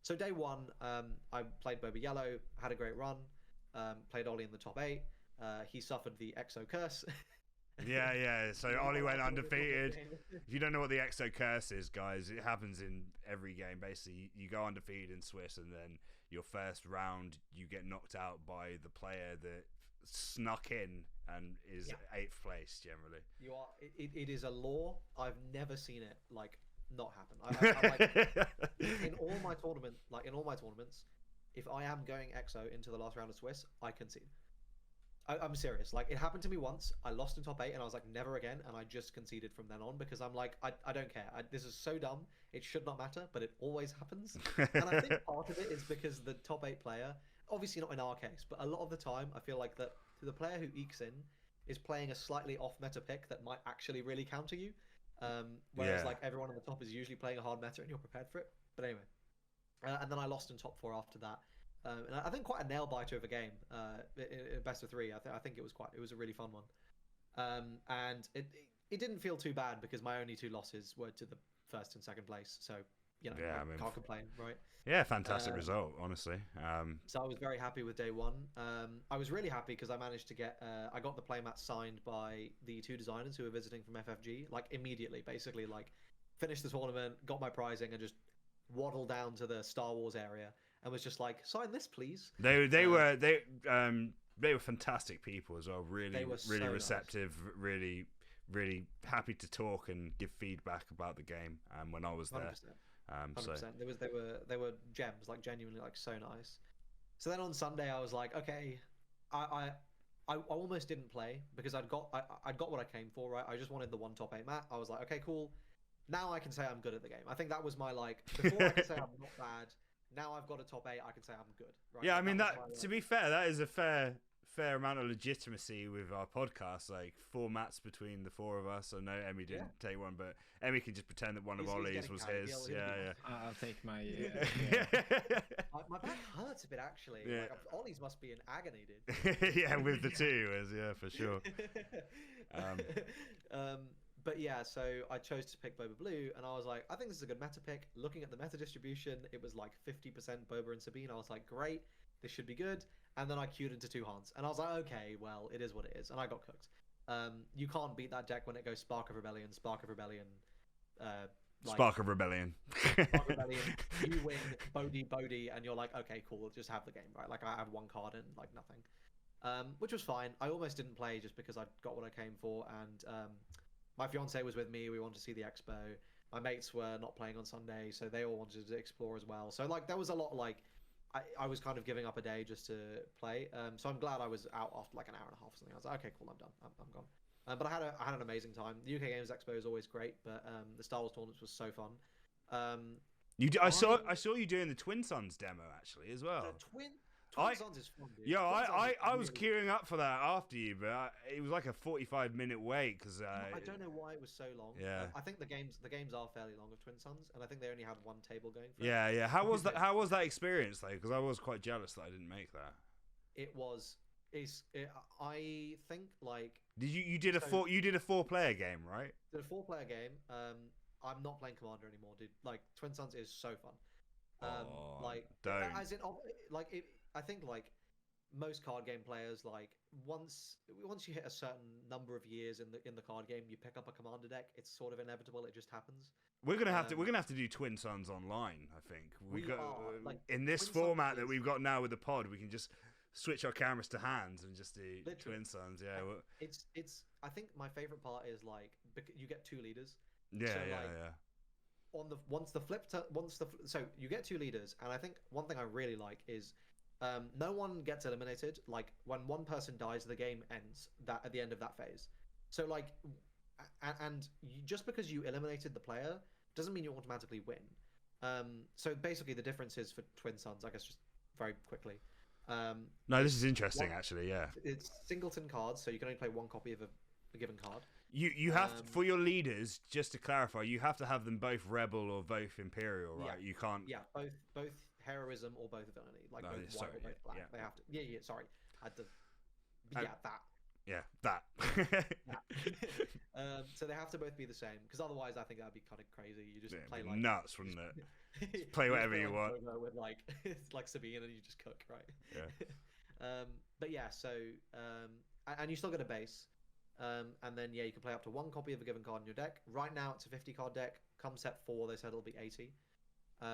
So day one, I played Boba Yellow, had a great run, played Ollie in the top 8. He suffered the Exo Curse. Yeah. So Ollie went undefeated. If you don't know what the Exo Curse is, guys, it happens in every game. Basically, you go undefeated in Swiss, and then your first round, you get knocked out by the player that snuck in and is 8th place generally. You are. It is a law. I've never seen it like not happen. I like, in all my tournaments, if I am going EXO into the last round of Swiss, I concede. I'm serious. Like it happened to me once. I lost in top 8, and I was like, never again. And I just conceded from then on because I'm like, I don't care. This is so dumb. It should not matter, but it always happens. And I think part of it is because the top 8 player, obviously not in our case, but a lot of the time, I feel like that the player who ekes in is playing a slightly off meta pick that might actually really counter you. Whereas like everyone on the top is usually playing a hard meta and you're prepared for it. But anyway, and then I lost in top 4 after that. And I think quite a nail biter of a game in best of 3. I think it was a really fun one. And it didn't feel too bad because my only 2 losses were to the first and second place. So you know, I can't complain, right? Yeah, fantastic result, honestly. So I was very happy with day one. I was really happy because I managed to get I got the playmat signed by the 2 designers who were visiting from FFG, like immediately, basically, like finished the tournament, got my prizing, and just waddled down to the Star Wars area and was just like, sign this, please. They were fantastic people as well. Really receptive. Nice. Really happy to talk and give feedback about the game. When I was 100%. there. 100%. So They were gems, like genuinely, like so nice. So then on Sunday I was like, okay, I almost didn't play because I'd got what I came for, right? I just wanted the 1 top 8 mat. I was like, okay, cool. Now I can say I'm good at the game. I think that was my like before I could say I'm not bad. Now I've got a top 8. I can say I'm good. Right? Yeah, like, I mean that to be fair, that is a fair amount of legitimacy with our podcast. Like 4 mats between the 4 of us. I know Emmy didn't take one, but Emmy can just pretend that one of Ollie's was his. Yeah. I'll take my. My back hurts a bit actually. Yeah. Like, Ollie's must be in agony, dude. Yeah, with the 2, for sure. But yeah, so I chose to pick Boba Blue, and I was like, I think this is a good meta pick. Looking at the meta distribution, it was like 50% Boba and Sabine. I was like, great, this should be good. And then I queued into 2 Hans, and I was like, okay, well, it is what it is, and I got cooked. You can't beat that deck when it goes Spark of Rebellion, Spark of Rebellion. Spark of Rebellion, you win, Bodhi, and you're like, okay, cool, just have the game, right? Like, I have 1 card and, like, nothing. Which was fine. I almost didn't play just because I got what I came for, and my fiance was with me. We wanted to see the expo. My mates were not playing on Sunday, so they all wanted to explore as well. So, like, there was a lot, like, I was kind of giving up a day just to play. So I'm glad I was out after like an hour and a half or something. I was like, okay, cool, I'm done. I'm gone. But I had an amazing time. The UK Games Expo is always great, but the Star Wars tournaments was so fun. I saw you doing the Twin Suns demo actually as well. The Twin Suns is fun, dude. Yeah, I was queuing up for that after you, but it was like a 45-minute wait because I don't know why it was so long. Yeah, I think the games are fairly long of Twin Suns, and I think they only had 1 table going for it. Yeah. How was that experience though? Because I was quite jealous that I didn't make that. I think like you did a 4-player game, right? Did a 4-player game. I'm not playing Commander anymore, dude. Like Twin Suns is so fun. I think like most card game players, like once you hit a certain number of years in the card game, you pick up a Commander deck. It's sort of inevitable. It just happens. We're gonna have to do Twin Suns online. I think in this Twin format Suns that we've got now with the pod, we can just switch our cameras to hands and just do Twin Suns. Yeah, it's. I think my favorite part is like you get 2 leaders. Yeah. So you get 2 leaders, and I think one thing I really like is no one gets eliminated. Like when one person dies, the game ends at the end of that phase. So like, just because you eliminated the player doesn't mean you automatically win. So basically the difference is for Twin Suns, I guess, just very quickly. No, this is interesting actually. Yeah, it's singleton cards, so you can only play 1 copy of a given card. You have to, for your leaders, just to clarify, you have to have them both rebel or both imperial, right? Yeah. You can't. Yeah, both heroism or both villainy, like No, both sorry, white or both black. yeah. They have to. Yeah. Sorry, I had to. Yeah, that. Yeah, that. So they have to both be the same, because otherwise I think that'd be kind of crazy. You just play like nuts, wouldn't it? Just play whatever you want with like it's like Sabine, and you just cook, right? Yeah. But yeah, so and you still get a base, and then you can play up to one copy of a given card in your deck. Right now it's a 50 card deck. Come set 4, they said it'll be 80. Nice.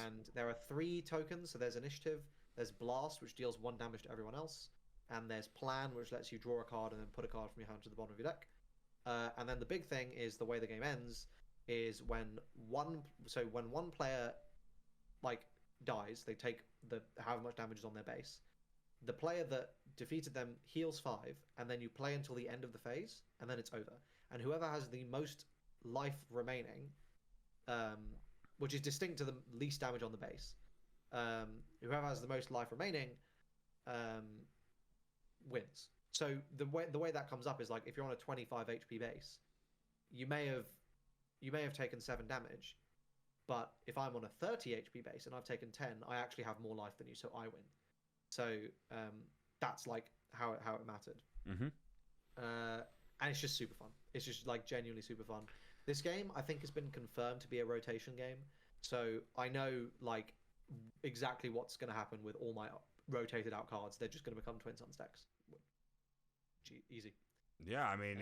And there are 3 tokens. So there's initiative, there's blast, which deals 1 damage to everyone else, and there's plan, which lets you draw a card and then put a card from your hand to the bottom of your deck. And then the big thing is the way the game ends is when one player like dies, they take however much damage is on their base. The player that defeated them heals 5, and then you play until the end of the phase, and then it's over. And whoever has the most life remaining, which is distinct to the least damage on the base, whoever has the most life remaining wins. So the way that comes up is like, if you're on a 25 HP base, you may have taken 7 damage, but if I'm on a 30 HP base and I've taken 10, I actually have more life than you, so I win. So that's like how it mattered. And it's just super fun. It's just like genuinely super fun. This game, I think, has been confirmed to be a rotation game, so I know like exactly what's going to happen with all my rotated out cards. They're just going to become Twin Suns decks. Easy. Yeah, I mean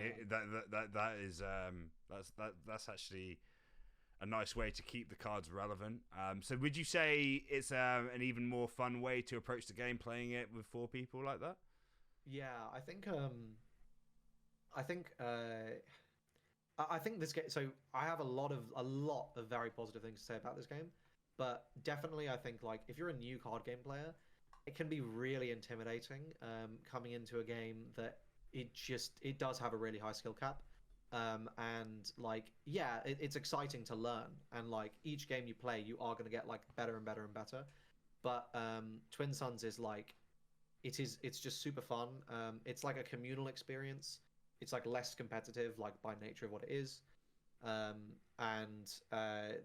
that's actually a nice way to keep the cards relevant. So would you say it's an even more fun way to approach the game playing it with 4 people like that? Yeah, I think this game. So I have a lot of very positive things to say about this game, but definitely I think like if you're a new card game player, it can be really intimidating coming into a game that it does have a really high skill cap. And like it's exciting to learn, and like each game you play you are going to get like better and better and better. But Twin Suns is like it's just super fun. It's like a communal experience. It's like less competitive, like by nature of what it is. And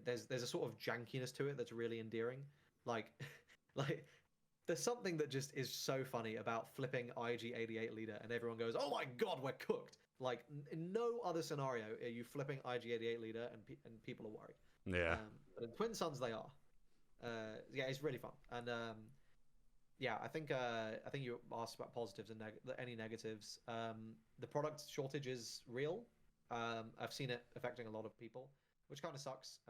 there's a sort of jankiness to it that's really endearing. Like there's something that just is so funny about flipping IG-88 leader, and everyone goes, "Oh my god, we're cooked!" Like in no other scenario are you flipping IG-88 leader and people are worried. Yeah. But in Twin Suns they are. It's really fun. And I think you asked about positives and any negatives. The product shortage is real. I've seen it affecting a lot of people, which kind of sucks.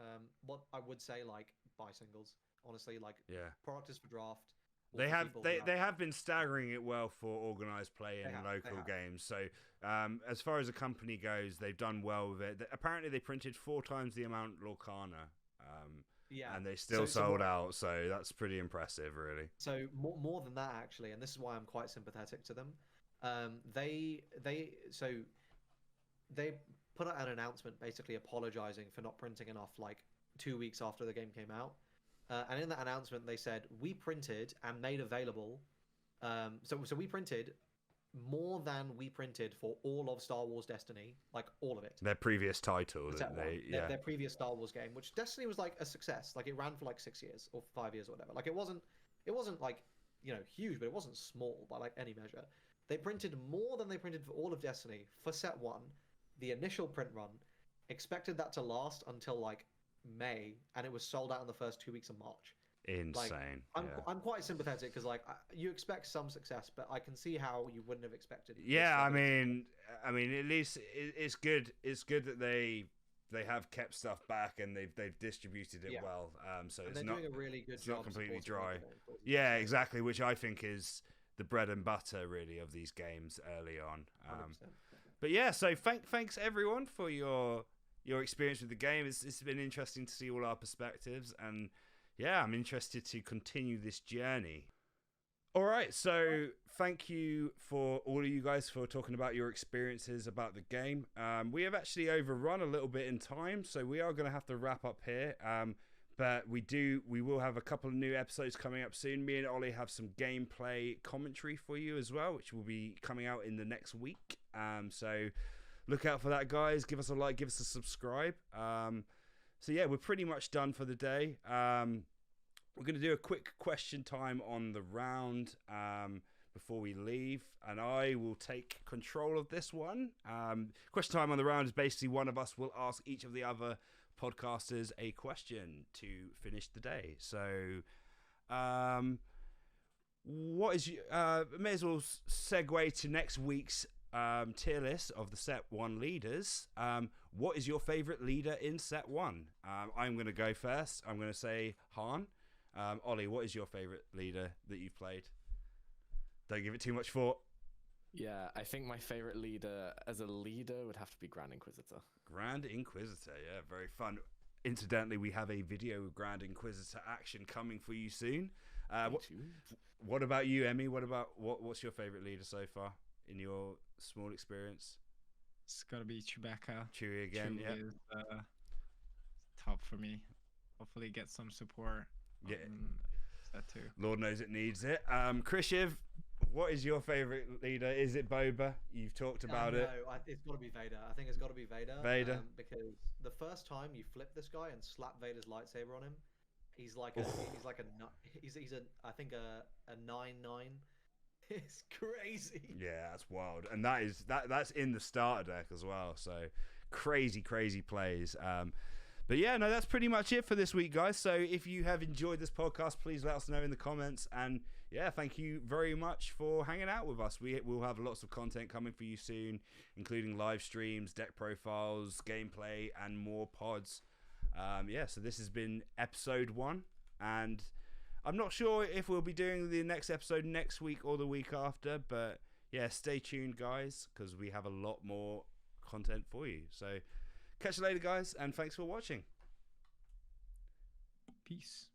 What I would say, like, buy singles. Honestly, like, product is for draft. They have been staggering it well for organized play in local games. So as far as the company goes, they've done well with it. Apparently, they printed 4 times the amount Lorcana. And they still sold out, so that's pretty impressive, really. So more than that, actually, and this is why I'm quite sympathetic to them. They put out an announcement basically apologizing for not printing enough like 2 weeks after the game came out. And in that announcement, they said, we printed and made available. So we printed more than we printed for all of Star Wars Destiny, like all of it. Their previous title, their previous Star Wars game, which Destiny was like a success. Like it ran for like 6 years or 5 years or whatever. Like it wasn't like, huge, but it wasn't small by like any measure. They printed more than they printed for all of Destiny for set 1, the initial print run, expected that to last until like May, and it was sold out in the first 2 weeks of March. Insane. Like, I'm quite sympathetic because like you expect some success, but I can see how you wouldn't have expected. Yeah, I mean, at least it's good. It's good that they have kept stuff back and they've distributed it well. So and it's they're not doing a really good it's job. not completely dry. Yeah, exactly. Which I think is the bread and butter really of these games early on. But yeah, so thanks everyone for your experience with the game. It's been interesting to see all our perspectives, and yeah, I'm interested to continue this journey. All right, so thank you for all of you guys for talking about your experiences about the game. We have actually overrun a little bit in time, so we are going to have to wrap up here. But we will have a couple of new episodes coming up soon. Me and Ollie have some gameplay commentary for you as well, which will be coming out in the next week. So look out for that, guys. Give us a like, give us a subscribe. So yeah, we're pretty much done for the day. We're going to do a quick question time on the round before we leave, and I will take control of this one. Question time on the round is basically one of us will ask each of the other podcasters a question to finish the day. So what is may as well segue to next week's tier list of the set 1 leaders. What is your favorite leader in set 1? I'm going to go first. I'm going to say Han. Ollie, what is your favorite leader that you've played? Don't give it too much thought. Yeah, I think my favorite leader as a leader would have to be Grand Inquisitor. Grand Inquisitor, yeah, very fun. Incidentally, we have a video of Grand Inquisitor action coming for you soon. What about you, Emmy? What's your favorite leader so far in your small experience? It's gotta be Chewbacca. Chewie again, yeah. Is top for me. Hopefully get some support. Yeah, that too. Lord knows it needs it. Krishiv, what is your favorite leader? Is it Boba? You've talked about it. No, it's got to be Vader. I think it's got to be Vader. Vader. Because the first time you flip this guy and slap Vader's lightsaber on him, he's like a 9/9. It's crazy. Yeah, that's wild, and that's in the starter deck as well. So crazy plays. But yeah, no, that's pretty much it for this week, guys. So if you have enjoyed this podcast, please let us know in the comments. And yeah, thank you very much for hanging out with us. We'll have lots of content coming for you soon, including live streams, deck profiles, gameplay, and more pods. So this has been episode 1, and I'm not sure if we'll be doing the next episode next week or the week after, but yeah, stay tuned, guys, because we have a lot more content for you. So catch you later, guys, and thanks for watching. Peace.